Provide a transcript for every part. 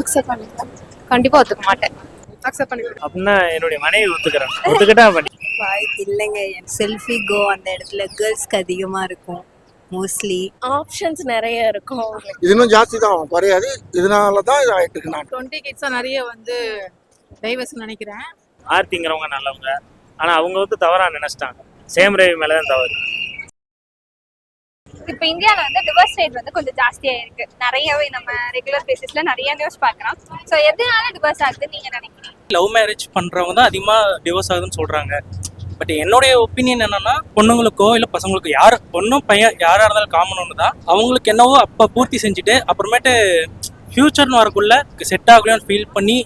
Accept பண்ணிக்கிறேன். கண்டிப்பா ஒத்துக்க மாட்டேன். அக்செப்ட் பண்ணிக்கிறேன். அப்படின்னா என்னுடைய மனைவி ஒத்துக்கிறேன். ஒத்துக்கிட்டா பண்ணி வாய்ப்பு இல்லைங்க. செல்ஃபி கோ அந்த இடத்துல கேர்ள்ஸ்க்கு அதிகமா இருக்கும் மோஸ்ட்லி. ஆப்ஷன்ஸ் நிறைய இருக்கும். இது இன்னும் ஜாஸ்தி தான் குறையாது. இதனால தான் இது ஆயிட்டு இருக்கு. நான் 20 கிட்ஸா நிறைய வந்து டைவர்ஸ் நினைக்கிறேன். ஆர்த்திங்கிறவங்க நல்லவங்க, ஆனா அவங்க வந்து தவறா நினைச்சிட்டாங்க. சேம் ரேவி மேலதான் தவறு. இப்போ இந்தியாவில் வந்து டிவோர்ஸ் ரேட் வந்து கொஞ்சம் ஜாஸ்தியாக இருக்கு. நிறையவே நம்ம ரெகுலர் பேசிஸ்ல நிறைய நியூஸ் பார்க்குறோம். ஸோ எதனால டிவோர்ஸ் ஆகுதுன்னு நீங்க நினைக்கிறீங்க? லவ் மேரேஜ் பண்றவங்க தான் அதிகமாக டிவோர்ஸ் ஆகுதுன்னு சொல்றாங்க. பட் என்னுடைய ஒப்பீனியன் என்னன்னா, பொண்ணுங்களுக்கோ இல்லை பசங்களுக்கோ பொண்ணும் பையன் யாராக இருந்தாலும் காமன் ஒன்று தான். அவங்களுக்கு என்னவோ அப்போ பூர்த்தி செஞ்சுட்டு அப்புறமேட்டு ஃபியூச்சர்னு வரக்குள்ள செட் ஆகலைன்னு ஃபீல் பண்ணி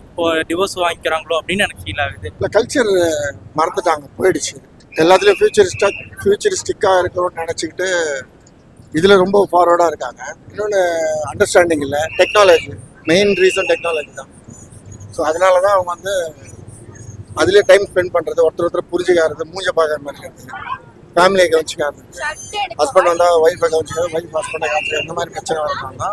டிவோர்ஸ் வாங்கிக்கிறாங்களோ அப்படின்னு எனக்கு ஃபீல் ஆகுது. இல்லை கல்ச்சர் மறந்துட்டாங்க, போயிடுச்சு. எல்லாத்துலேயும் ஃபியூச்சரிஸ்டிக்காக இருக்கணும்னு நினச்சிக்கிட்டு இதில் ரொம்ப ஃபார்வர்டாக இருக்காங்க. இன்னொன்று அண்டர்ஸ்டாண்டிங் இல்லை. டெக்னாலஜி மெயின் ரீசன் டெக்னாலஜி தான். ஸோ அதனால தான் அவங்க வந்து அதுலேயே டைம் ஸ்பெண்ட் பண்ணுறது, ஒருத்தர் புரிஞ்சுக்காது, மூஞ்ச பார்க்குற மாதிரி இருக்குது. ஃபேமிலியை கவனிச்சிக்காது, ஹஸ்பண்ட் வந்தால் ஒய்ஃபை கவனிச்சிக்காது, ஒய்ஃப் ஹஸ்பண்டை கவனிச்சிக்காது, இந்த மாதிரி பிரச்சனை வரணும்னா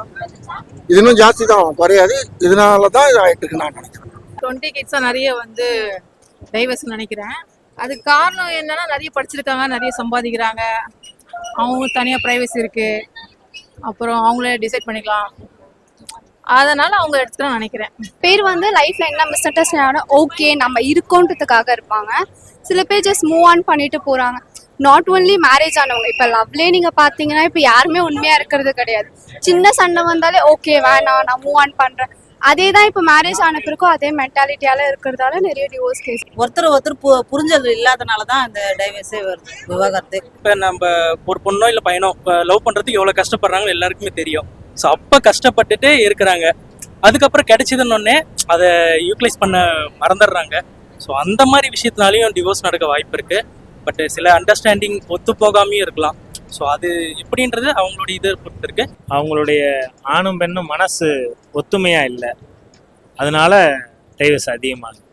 இது இன்னும் ஜாஸ்தி தான் குறையாது. இதனால தான் இது ஆகிட்டு இருக்கு நான் நினைக்கிறேன். 20 கிட்ஸா நிறைய வந்து டைவர்ஸ் நினைக்கிறேன். அதுக்கு காரணம் என்னன்னா, நிறைய படிச்சிருக்காங்க, நிறைய சம்பாதிக்கிறாங்க, அவங்க தனியாக ப்ரைவசி இருக்கு, அப்புறம் அவங்களே டிசைட் பண்ணிக்கலாம், அதனால அவங்க எடுத்துதான் நினைக்கிறேன். பேர் வந்து லைஃப்ல என்ன மிஸ் அண்டர்ஸ்டாண்ட் ஓகே நம்ம இருக்கோன்றதுக்காக இருப்பாங்க. சில பேர் ஜஸ்ட் மூவ் ஆன் பண்ணிட்டு போறாங்க. நாட் ஓன்லி மேரேஜ் ஆனவங்க, இப்போ லவ்லேயே நீங்க பாத்தீங்கன்னா இப்போ யாருமே உண்மையா இருக்கிறது கிடையாது. சின்ன சண்டை வந்தாலே ஓகே வேணாம் நான் மூவ் ஆன் பண்றேன். அதே தான் இப்போ மேரேஜ் ஆன பிறக்கும் அதே மென்டாலிட்டியால இருக்கிறதால நிறைய டிவோர்ஸ் கேஸ். ஒருத்தர் புரிஞ்சல் இல்லாதனால தான் அந்த டைவர்ஸே வருது, விவாகரத்து. இப்போ நம்ம ஒரு பொண்ணோ இல்லை பையனோ லவ் பண்ணுறதுக்கு எவ்வளோ கஷ்டப்படுறாங்கன்னு எல்லாருக்குமே தெரியும். ஸோ அப்போ கஷ்டப்பட்டுட்டு இருக்கிறாங்க. அதுக்கப்புறம் கிடைச்சதுன்னொன்னே அதை யூட்டிலைஸ் பண்ண மறந்துடுறாங்க. ஸோ அந்த மாதிரி விஷயத்தினாலையும் டிவோர்ஸ் நடக்க வாய்ப்பு இருக்குது. பட் சில அண்டர்ஸ்டாண்டிங் ஒத்து போகாமையும் இருக்கலாம். ஸோ அது எப்படின்றது அவங்களுடைய இதை பொறுத்து இருக்கு. அவங்களுடைய ஆணும் பெண்ணும் மனசு ஒத்துமையா இல்லை, அதனால டைவர்ஸ் அதிகமாகுது.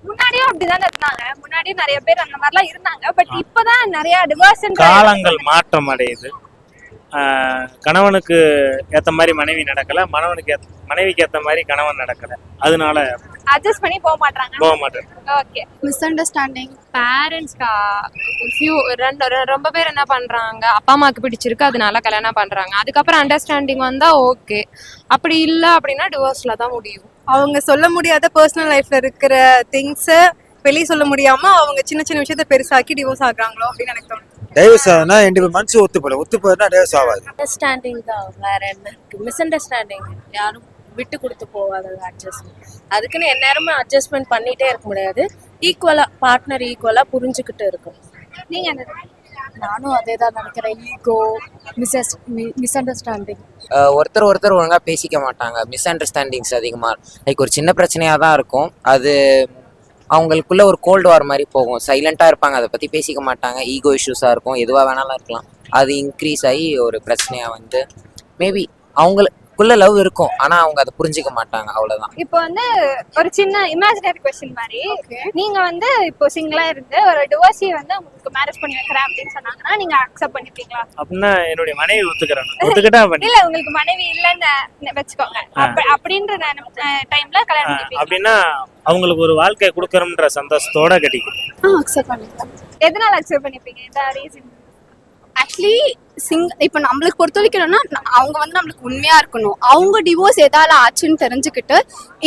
முன்னாடியும் அப்படிதானே இருந்தாங்க. முன்னாடியும் நிறைய பேர் அந்த மாதிரிலாம் இருந்தாங்க. பட் இப்பதான் நிறைய டிவோர்ஸ் காலங்கள் மாற்றம் அடையுது. கணவனுக்கு ஏற்ற மாதிரி மனைவி நடக்கல, மனைவிக்கு ஏற்ற மாதிரி கணவன் நடக்கல, அதனால அட்ஜஸ்ட் பண்ணி போக மாட்டாங்க. Okay, miss understanding. பேரண்ட்ஸ்க்கா ரொம்ப பேர் என்ன பண்றாங்க, அப்பா அம்மாவுக்கு பிடிச்சிருக்கு அதனால கல்யாணம் பண்றாங்க. அதுக்கப்புறம் அண்டர்ஸ்டாண்டிங் வந்தா ஓகே, அப்படி இல்லை அப்படின்னா டிவோர்ஸ்ல தான் முடியும். அவங்க சொல்ல முடியாத பர்சனல் லைஃப்ல இருக்கிற திங்ஸை வெளியே சொல்ல முடியாம அவங்க சின்ன சின்ன விஷயத்த பெருசாக்கி டிவோர்ஸ் ஆகுறாங்களோ அப்படின்னு எனக்கு தோணுது. டைவர்ஸ் ஆகுதுன்னா ரெண்டு மனசு ஒத்து போயிடுனா டைவர்ஸ் ஆகாது. அண்டர்ஸ்டாண்டிங் தான், வேற என்ன இருக்கு? Miss understanding. யாரும் விட்டு கொடுத்து போகாது. அட்ஜஸ்ட்மெண்ட் அதுக்குன்னு எந்நேரமும் அட்ஜஸ்ட்மெண்ட் பண்ணிட்டே இருக்க முடியாது. பார்ட்னர் ஈக்குவலா புரிஞ்சுக்கிட்டு இருக்கும். நீங்க என்ன? நானும் அதே தான் நினைக்கிறேன். Ego, misunderstanding. ஒருத்தர் ஒழுங்கா பேசிக்க மாட்டாங்க. மிஸ் அண்டர்ஸ்டாண்டிங்ஸ் அதிகமா லைக் ஒரு சின்ன பிரச்சனையா தான் இருக்கும். அது அவங்களுக்குள்ள ஒரு கோல்டு வார் மாதிரி போகும். சைலண்டா இருப்பாங்க, அதை பத்தி பேசிக்க மாட்டாங்க. ஈகோ இஷ்யூஸா இருக்கும், எதுவா வேணாலும் இருக்கலாம். அது இன்க்ரீஸ் ஆகி ஒரு பிரச்சனையா வந்து மேபி அவங்களுக்குள்ள லவ் இருக்கும், ஆனா அவங்க அதை புரிஞ்சிக்க மாட்டாங்க, அவ்வளவுதான். இப்போ வந்து ஒரு சின்ன இமேஜினரி क्वेश्चन மாதிரி, நீங்க வந்து இப்போ சிங்கிளா இருந்து ஒரு டிவோர்ஸி வந்து உங்களுக்கு மேரேஜ் பண்ணி வைக்கிறேன் அப்படின்னு சொன்னாங்கன்னா நீங்க அக்செப்ட் பண்ணிப்பீங்களா? அப்படின்னா என்னுடைய மனைவி ஒத்துக்கிறேன். ஒத்துக்கிட்டா பண்ணி இல்ல உங்களுக்கு மனைவி இல்லன்னு வெச்சுக்கோங்க, அப்படின்ற டைம்ல கல்யாணம் பண்ணிப்பீங்க அப்படின்னா அவங்களுக்கு ஒரு வாழ்க்கை கொடுக்கறோம்ன்ற சந்தோஷத்தோட கிடைக்கும். அக்செப்ட் பண்ணிக்கிறேன். எதனால அக்செப்ட் பண்ணிப்பீங்க? இந்த ரீசன் ஆக்சுவலி இப்போ நம்மளுக்கு பொறுத்த வரைக்கும்னா அவங்க வந்து நம்மளுக்கு உண்மையா இருக்கணும். அவங்க டிவோர்ஸ் எதால ஆச்சுன்னு தெரிஞ்சுக்கிட்டு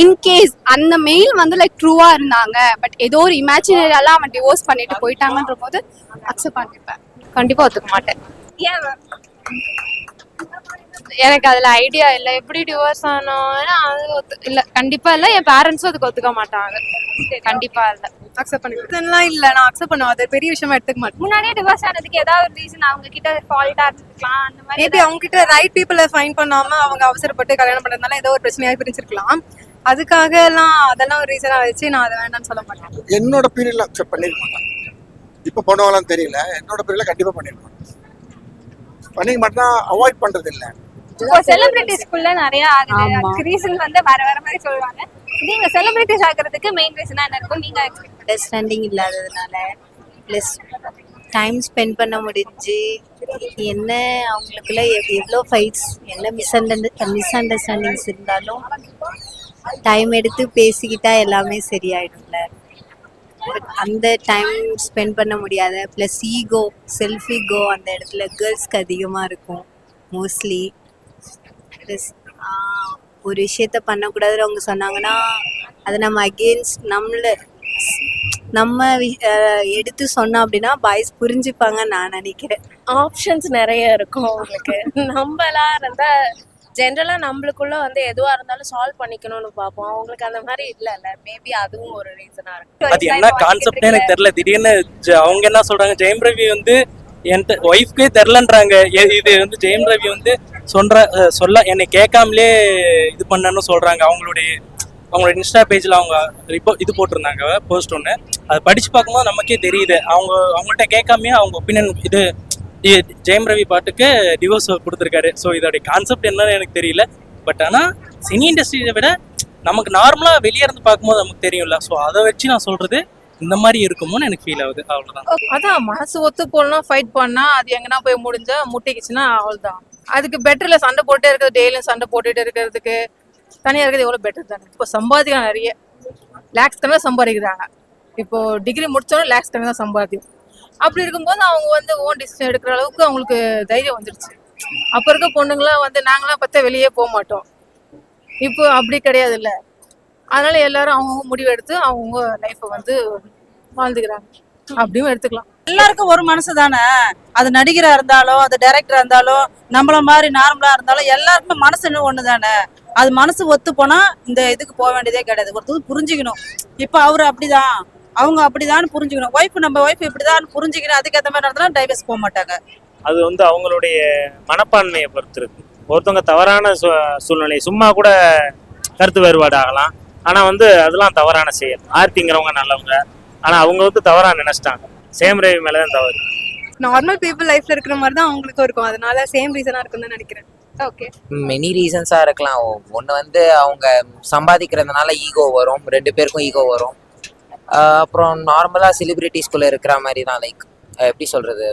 இன்கேஸ் அந்த மெயில் வந்து லைக் ட்ரூவா இருந்தாங்க, பட் ஏதோ ஒரு இமேஜினரியால அவன் டிவோர்ஸ் பண்ணிட்டு போயிட்டாங்கன்ற போது அக்செப்ட் பண்ணிப்பேன். கண்டிப்பா ஒத்துக்க மாட்டேன். ஏன்? எனக்கு அதுல ஐடியா இல்லை எப்படி டிவோர்ஸ் ஆனோம்னா அது இல்ல, கண்டிப்பா இல்ல. என் பேரண்ட்ஸும் அதுக்கு ஒத்துக்க மாட்டாங்க. கண்டிப்பா இல்ல, அக்செப்ட் பண்ணிக்கிறேன். இல்ல நான் அக்செப்ட் பண்ணுவேன், அது பெரிய விஷயமா எடுத்துக்க மாட்டேன். முன்னாடியே டிவோர்ஸ் ஆனதுக்கு ஏதாவது ஒரு ரீசன் அவங்க கிட்ட ஃபால்ட்டா இருந்திருக்கலாம். அந்த மாதிரி மேபி அவங்க கிட்ட ரைட் பீப்புளை ஃபைண்ட் பண்ணாம அவங்க அவசரப்பட்டு கல்யாணம் பண்ணதுனால ஏதோ ஒரு பிரச்சனையாக பிரிஞ்சிருக்கலாம். அதுக்காக எல்லாம் அதெல்லாம் ஒரு ரீசனா வச்சு நான் அதை வேண்டாம்னு சொல்ல மாட்டேன். என்னோட பீரியட்ல அக்செப்ட் பண்ணிருக்க மாட்டேன். இப்போ பண்ணுவாங்களான்னு தெரியல. என்னோட பீரியட்ல கண்டிப்பா பண்ணிருக்க மாட்டேன். பண்ணிக்க மாட்டேன், அவாய்ட் பண்றது இல்லை. இப்போ செலிபிரிட்டிஸ்க்குள்ள நிறைய ஆகுது. ரீசன் வந்து வேற வேற மாதிரி சொல்லுவாங்க. நீங்க செலிபிரிட்டிஸ் ஆகிறதுக்கு மெயின் ரீசனா என்ன இருக்கும்? நீங்க அண்டர்ஸ்டாண்டிங் இல்லாததுனால ப்ளஸ் டைம் ஸ்பெண்ட் பண்ண முடிஞ்சு என்ன அவங்களுக்குள்ள எவ்வளோ ஃபைட்ஸ் என்ன மிஸ் அண்டர்ஸ்டாண்டிங்ஸ் இருந்தாலும் டைம் எடுத்து பேசிக்கிட்டா எல்லாமே சரியாயிடும்ல. பட் அந்த டைம் ஸ்பெண்ட் பண்ண முடியாத ப்ளஸ் ஈகோ, செல்ஃப் ஈகோ அந்த இடத்துல கேர்ள்ஸ்க்கு அதிகமாக இருக்கும் மோஸ்ட்லி. ப்ளஸ் ஒரு விஷயத்த பண்ணக்கூடாதுன்னு அவங்க சொன்னாங்கன்னா அதை நம்ம அகெயின்ஸ்ட் நம்ம எடுத்து சொன்னோம் அப்படின்னா பாய்ஸ் புரிஞ்சுப்பாங்கன்னு நான் நினைக்கிறேன். ஆப்ஷன்ஸ் நிறைய இருக்கும் அவங்களுக்கு. நம்மளா இருந்தா ஜென்ரலா நம்மளுக்குள்ள வந்து எதுவா இருந்தாலும் சால்வ் பண்ணிக்கணும்னு பார்ப்போம். அவங்களுக்கு அந்த மாதிரி இல்லைல்ல. மேபி அதுவும் ஒரு ரீசனா இருக்கும். அது என்ன கான்செப்ட்னே எனக்கு தெரியல. திடீர்னு அவங்க என்ன சொல்றாங்க, ஜெயம் ரவி வந்து என்கிட்ட ஒய்ஃப்கே தெரிலன்றாங்க. இது வந்து ஜெயம் ரவி வந்து சொல்ல என்னை கேட்காமலே இது பண்ணணும்னு சொல்றாங்க. அவங்களோட இன்ஸ்டா பேஜ்ல அவங்க இது போட்டிருந்தாங்க போஸ்ட் ஒன்று. அதை படிச்சு பார்க்கும்போது நமக்கே தெரியுது அவங்கள்ட்ட கேட்காமே அவங்க ஒப்பீனியன் இது ஜெயம் ரவி பாட்டுக்கு டிவோர்ஸ் கொடுத்துருக்காரு. ஸோ இதோடைய கான்செப்ட் என்னன்னு எனக்கு தெரியல. பட் ஆனால் சினி இண்டஸ்ட்ரியை விட நமக்கு நார்மலாக வெளியே இருந்து பார்க்கும்போது நமக்கு தெரியும்ல. ஸோ அதை வச்சு நான் சொல்றது இந்த மாதிரி இருக்குமோன்னு எனக்கு ஃபீல் ஆகுது. அவ்வளோதான். அதான் மனசு ஒத்து போகலாம், ஃபைட் பண்ணா அது எங்கன்னா போய் முடிஞ்சா முட்டிக்குச்சுன்னா அவ்வளோதான். அதுக்கு பெட்டர்ல சண்டை போட்டே இருக்கிறது, டெய்லியும் சண்டை போட்டுட்டு இருக்கிறதுக்கு தனியாக இருக்கிறது எவ்வளோ பெட்டர் தானே. இப்போ சம்பாதிக்கலாம், நிறைய லேக்ஸ் கணக்காக சம்பாதிக்கிறாங்க. இப்போ டிகிரி முடிச்சோன்னா லேக்ஸ் கணக்காக சம்பாதிக்கும். அப்படி இருக்கும்போது அவங்க வந்து ஓன் டிசிஷன் எடுக்கிற அளவுக்கு அவங்களுக்கு தைரியம் வந்துடுச்சு. அப்போ இருக்க பொண்ணுங்களாம் வந்து நாங்களாம் பார்த்தா வெளியே போக மாட்டோம். இப்போ அப்படி கிடையாது இல்லை. அதனால எல்லாரும் அவங்கவுங்க முடிவு எடுத்து அவங்கவுங்க லைஃப்பை வந்து வாழ்ந்துக்கிறாங்க. அப்படியும் எடுத்துக்கலாம். எல்லாருக்கும் ஒரு மனசு தானே. அது நடிகரா இருந்தாலும் அது டைரக்டரா இருந்தாலும் நம்மள மாதிரி நார்மலா இருந்தாலும் எல்லாருக்குமே மனசுன்னு ஒண்ணு தானே. அது மனசு ஒத்து போனா இந்த இதுக்கு போக வேண்டியதே கிடையாது. ஒருத்தர் புரிஞ்சுக்கணும். இப்ப அவரு அப்படிதான், அவங்க அப்படிதான் புரிஞ்சுக்கணும். நம்ம ஒய்ஃப் இப்படிதான் புரிஞ்சுக்கணும். அதுக்கேற்ற மாதிரி நடந்தா டைவர்ஸ் போக மாட்டாங்க. அது வந்து அவங்களுடைய மனப்பான்மையை பொறுத்து இருக்கு. ஒருத்தவங்க தவறான சூழ்நிலை சும்மா கூட கருத்து வேறுபாடு ஆகலாம். ஆனா வந்து அதெல்லாம் தவறான செயல். ஆர்த்திங்கிறவங்க நல்லவங்க, ஆனா அவங்க வந்து தவறா நினைச்சிட்டாங்க. சேம் ரவி மேலதான் தவறு. நார்மல் பீப்புள் லைஃப்ல இருக்கிற மாதிரி தான் அவங்களுக்கும் இருக்கும். அதனால சேம் ரீசனா இருக்கும்னு நினைக்கிறேன். ஓகே, மெனி ரீசன்ஸாக இருக்கலாம். ஒன்று வந்து அவங்க சம்பாதிக்கிறதுனால ஈகோ வரும், 2 பேருக்கும் ஈகோ வரும். அப்புறம் நார்மலாக செலிபிரிட்டிஸ்குள்ளே இருக்கிற மாதிரி தான். லைக் எப்படி சொல்கிறது,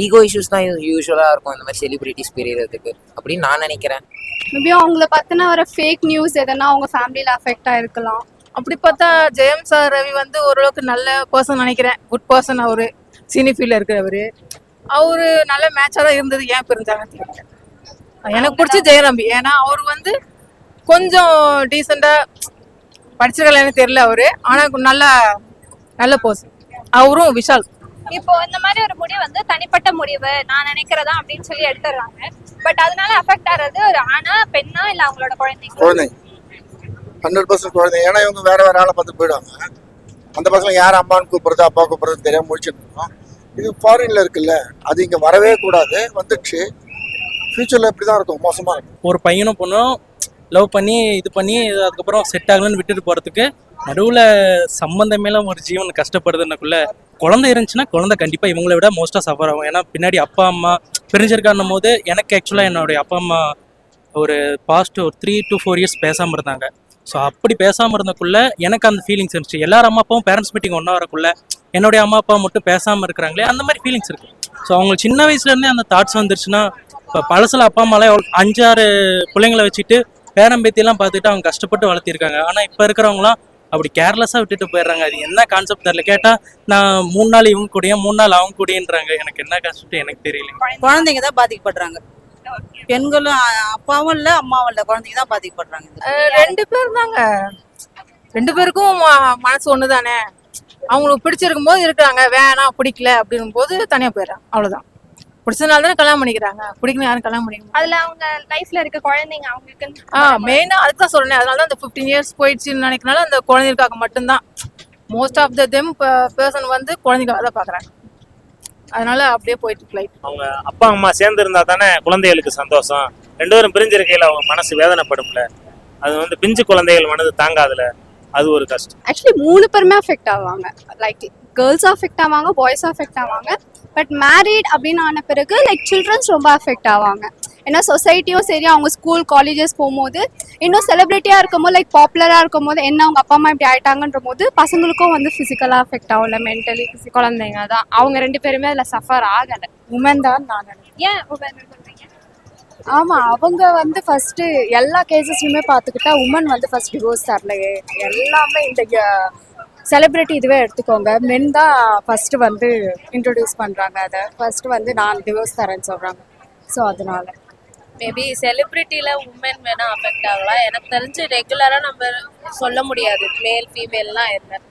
ஈகோ இஷ்யூஸ் தான் யூஸ்வலாக இருக்கும் இந்த மாதிரி செலிபிரிட்டிஸ் பிரியறதுக்கு அப்படின்னு நான் நினைக்கிறேன். மேபி அவங்கள பத்தின வர ஃபேக் நியூஸ் எதனா அவங்க ஃபேமிலியில அஃபெக்ட் ஆயிருக்கலாம். அப்படி பார்த்தா ஜெயம் சார் ரவி வந்து ஓரளவுக்கு நல்ல பர்சன் நினைக்கிறேன். Good person. அவரு சினி ஃபீல்ட்ல இருக்கிறவரு. அவரு நல்ல மேட்சா தான் இருந்தது. ஏன் பிரிஞ்சாங்கன்னு தெரியல. எனக்கு பிடிச்ச ஜெயரம்பி. ஏன்னா அவர் வந்து கொஞ்சம் டீசெண்டா படிச்சிருக்கலான்னு தெரியல அவரு. ஆனா நல்ல பர்சன். அவரும் விஷால். இப்போ இந்த மாதிரி ஒரு முடிவு வந்து தனிப்பட்ட முடிவு நான் நினைக்கிறதா அப்படின்னு சொல்லி எடுத்துறாங்க. பட் அதனால அஃபெக்ட் ஆறது ஒரு ஆணா பெண்ணா இல்ல அவங்களோட குழந்தைங்க? 100% குழந்தைங்க. ஏன்னா இவங்க வேற ஆளை பார்த்து போயிடுவாங்க. அந்த பசங்க யார் அம்மான்னு கூப்பிடுறது அப்பா கூப்பிடுறது தெரியாம முடிச்சுட்டு இருக்கோம். இது ஃபாரின்ல இருக்குல்ல, அது இங்க வரவே கூடாது. வந்துடுச்சு, ஃபியூச்சர்ல இப்படிதான் இருக்கும், மோசமா இருக்கும். ஒரு பையனும் பொண்ணும் லவ் பண்ணி இது பண்ணி அதுக்கப்புறம் செட் ஆகலன்னு விட்டுட்டு போகிறதுக்கு நடுவில் சம்மந்தமேல ஒரு ஜீவன் கஷ்டப்படுதுன்னக்குள்ள குழந்தை இருந்துச்சுன்னா குழந்தை கண்டிப்பாக இவங்களை விட மோஸ்ட்டாக சஃபர் ஆகும். ஏன்னா பின்னாடி அப்பா அம்மா பிரிஞ்சிருக்கான்னும் போது எனக்கு ஆக்சுவலாக என்னுடைய அப்பா அம்மா ஒரு பாஸ்ட் ஒரு 3 to 4 years பேசாமல் இருந்தாங்க. ஸோ அப்படி பேசாமல் இருந்தக்குள்ள எனக்கு அந்த ஃபீலிங்ஸ் இருந்துச்சு. எல்லாரும் அம்மா அப்பாவும் பேரண்ட்ஸ் மீட்டிங் ஒன்றா வரக்குள்ள என்னுடைய அம்மா அப்பா மட்டும் பேசாமல் இருக்கிறாங்களே, அந்த மாதிரி ஃபீலிங்ஸ் இருக்குது. ஸோ அவங்க சின்ன வயசுலேருந்தே அந்த தாட்ஸ் வந்துருச்சுன்னா, இப்போ பழசில் அப்பா அம்மாலாம் 5-6 பிள்ளைங்களை வச்சுட்டு பேரம்பேத்தியெல்லாம் பார்த்துட்டு அவங்க கஷ்டப்பட்டு வளர்த்திருக்காங்க. ஆனால் இப்போ இருக்கிறவங்களாம் அப்படி கேர்லெஸ்ஸாக விட்டுட்டு போயிடுறாங்க. அது என்ன கான்செப்ட் தெரியல. கேட்டால் நான் 3 நாள் இவங்க கூடயும் 3 நாள் அவங்க கூடன்றாங்க. எனக்கு என்ன கான்செப்ட் எனக்கு தெரியல. குழந்தைங்க தான் பாதிக்கப்படுறாங்க. பெண்களும் அப்பாவும் இல்ல அம்மாவும் இல்ல, குழந்தைங்க தான் பாதிக்கப்படுறாங்க. 2 பேரும் தாங்க. 2 பேருக்கும் மனசு ஒன்று தானே. அவங்களுக்கு பிடிச்சிருக்கும் போது இருக்கிறாங்க, வேணாம் பிடிக்கல அப்படின்னும் போது தனியாக போயிடுறாங்க. அவ்வளோதான். பிடிச்சதுனால தானே கல்யாணம் பண்ணிக்கிறாங்க. பிடிக்கணும் யாரும் கல்யாணம் பண்ணிக்கணும். அதுல அவங்க லைஃப்ல இருக்க குழந்தைங்க அவங்களுக்கு மெயினா அதுக்கு தான் சொல்றேன். அதனால தான் அந்த 15 years போயிடுச்சுன்னு நினைக்கிறனால அந்த குழந்தைகளுக்காக மட்டும்தான். மோஸ்ட் ஆஃப் தெம் பர்சன் வந்து குழந்தைக்காக தான் பாக்குறாங்க. அதனால அப்படியே போயிட்டு லைஃப். அவங்க அப்பா அம்மா சேர்ந்து இருந்தா தானே குழந்தைகளுக்கு சந்தோஷம். 2 பேரும் பிரிஞ்சிருக்கையில அவங்க மனசு வேதனைப்படும்ல. அது வந்து பிஞ்சு குழந்தைகள் மனது தாங்காதுல. அது ஒரு கஷ்டம். ஆக்சுவலி 3 பேருமே அஃபெக்ட் ஆவாங்க. லைக் கேர்ள்ஸும் அஃபெக்ட் ஆவாங்க, பாய்ஸும் அஃபெக்ட் ஆவாங்க. பட் மேரிட் அப்படின்னு ஆன பிறகு லைக் சில்ட்ரன்ஸ் ரொம்ப அஃபெக்ட் ஆவாங்க. ஏன்னா சொசைட்டியும் சரி, அவங்க ஸ்கூல் காலேஜஸ் போகும்போது இன்னும் செலிபிரிட்டியாக இருக்கும்போது லைக் பாப்புலராக இருக்கும் போது என்ன அவங்க அப்பா அம்மா இப்படி ஆயிட்டாங்கன்ற போது பசங்களுக்கும் வந்து ஃபிசிக்கலாக அஃபெக்ட் ஆகும்ல, மென்டலி. குழந்தைங்க தான் அவங்க 2 பேருமே அதில் சஃபர் ஆகலை. உமன் தான் நான் நினைக்கிறேன். ஏன் சொல்றீங்க? ஆமா அவங்க வந்து ஃபர்ஸ்ட் எல்லா கேசஸ்லயுமே பார்த்துக்கிட்டா உமன் வந்து ஃபர்ஸ்ட் டிவோர்ஸ் தரலையே. எல்லாமே இந்த செலிபிரிட்டி இதுவே எடுத்துக்கோங்க, மென் தான் ஃபர்ஸ்ட் வந்து இன்ட்ரோடியூஸ் பண்றாங்க. அதை ஃபர்ஸ்ட் வந்து நான் டிவோர்ஸ் தரேன்னு சொல்றாங்க. ஸோ அதனால மேபி செலிபிரிட்டியில உமன் வேணா அஃபெக்ட் ஆகலாம். எனக்கு தெரிஞ்சு ரெகுலரா நம்ம சொல்ல முடியாது மேல் ஃபீமேல்லாம் என்ன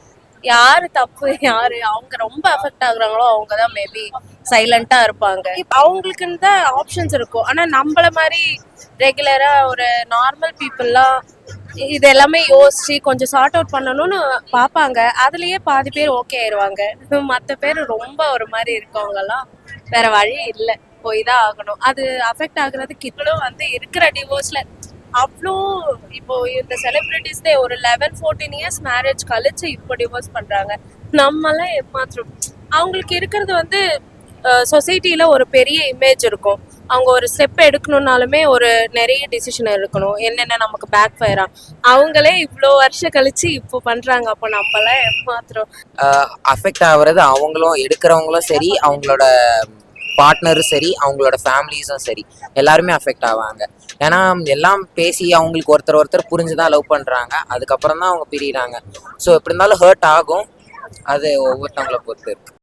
யாரு தப்பு யாரு அவங்க ரொம்ப அஃபெக்ட் ஆகுறாங்களோ அவங்க தான் மேபி சைலண்டா இருப்பாங்க. அவங்களுக்குன்னு தான் ஆப்ஷன்ஸ் இருக்கும். ஆனா நம்மள மாதிரி ரெகுலரா ஒரு நார்மல் பீப்புளெலாம் இது எல்லாமே யோசிச்சு கொஞ்சம் சார்ட் அவுட் பண்ணணும்னு பார்ப்பாங்க. அதுலயே பாதி பேர் ஓகே ஆயிடுவாங்க. மற்ற பேர் ரொம்ப ஒரு மாதிரி இருக்கவங்கலாம் வேற வழி இல்லை, போய் தான் ஆகணும். அது அஃபெக்ட் ஆகுறதுக்கு இவ்வளோ வந்து இருக்கிற டிவோர்ஸ்ல அவ்வளோ இப்போ இந்த செலிபிரிட்டிஸ்தே ஒரு 11-14 இயர்ஸ் மேரேஜ் கழிச்சு இப்போ டிவோர்ஸ் பண்றாங்க. நம்மளாம் ஏமாத்திரம். அவங்களுக்கு இருக்கிறது வந்து சொசைட்டில ஒரு பெரிய இமேஜ் இருக்கும். அவங்க ஒரு ஸ்டெப் எடுக்கணும்னாலுமே ஒரு நிறைய டிசிஷன் எடுக்கணும், என்னென்ன நமக்கு பேக் ஃபயரா. அவங்களே இவ்வளோ வருஷம் கழிச்சு இப்போ பண்றாங்க. அப்போ நம்மளாம் ஏமாத்திரம். அஃபெக்ட் ஆகுறது அவங்களும் எடுக்கிறவங்களும் சரி, அவங்களோட பார்ட்னரும் சரி, அவங்களோட ஃபேமிலிஸும் சரி, எல்லாருமே அஃபெக்ட் ஆவாங்க. ஏன்னா எல்லாம் பேசி அவங்களுக்கு ஒருத்தர் புரிஞ்சுதான் லவ் பண்ணுறாங்க, அதுக்கப்புறம் தான் அவங்க பிரியிறாங்க. ஸோ எப்படி இருந்தாலும் ஹர்ட் ஆகும். அது ஒவ்வொருத்தவங்களை பொறுத்து இருக்கு.